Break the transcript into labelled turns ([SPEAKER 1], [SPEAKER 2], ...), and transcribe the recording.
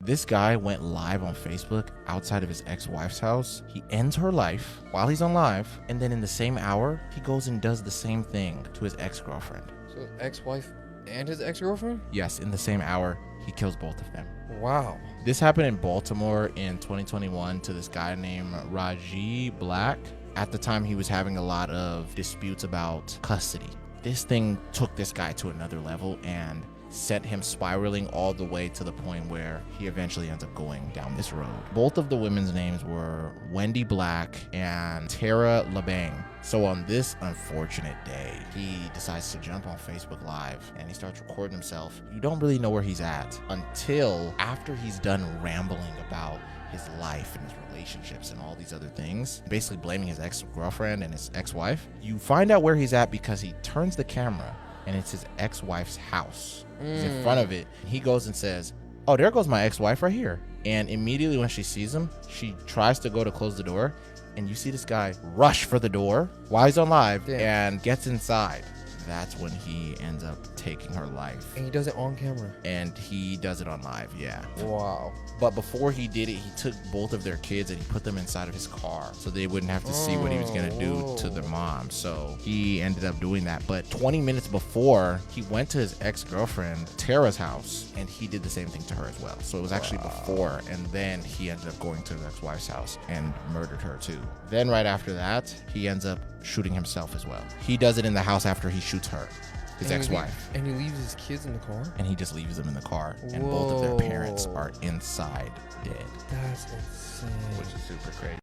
[SPEAKER 1] This guy went live on Facebook outside of his ex-wife's house. He ends her life while he's on live, and then in the same hour, he goes and does the same thing to his ex-girlfriend.
[SPEAKER 2] So ex-wife and his ex-girlfriend?
[SPEAKER 1] Yes, in the same hour, he kills both of them.
[SPEAKER 2] Wow.
[SPEAKER 1] This happened in Baltimore in 2021 to this guy named Raji Black. At the time, he was having a lot of disputes about custody. This thing took this guy to another level and sent him spiraling all the way to the point where he eventually ends up going down this road. Both of the women's names were Wendy Black and Tara LeBang. So on this unfortunate day, he decides to jump on Facebook Live and he starts recording himself. You don't really know where he's at until after he's done rambling about his life and his relationships and all these other things, basically blaming his ex-girlfriend and his ex-wife. You find out where he's at because he turns the camera and it's his ex-wife's house. He's in front of it. He goes and says, "Oh, there goes my ex-wife right here." And immediately when she sees him, she tries to go to close the door, and you see this guy rush for the door while he's on live and gets inside. That's when he ends up taking her life.
[SPEAKER 2] And he does it on camera.
[SPEAKER 1] And he does it on live, yeah.
[SPEAKER 2] Wow.
[SPEAKER 1] But before he did it, he took both of their kids and he put them inside of his car so they wouldn't have to see what he was going to do to their mom. So he ended up doing that. But 20 minutes before, he went to his ex-girlfriend, Tara's house, and he did the same thing to her as well. So it was actually before, and then he ended up going to his ex-wife's house and murdered her too. Then right after that, he ends up shooting himself as well. He does it in the house after he shoots her, his ex-wife.
[SPEAKER 2] And he leaves his kids in the car?
[SPEAKER 1] And he just leaves them in the car. And both of their parents are inside dead.
[SPEAKER 2] That's insane.
[SPEAKER 1] Which is super crazy.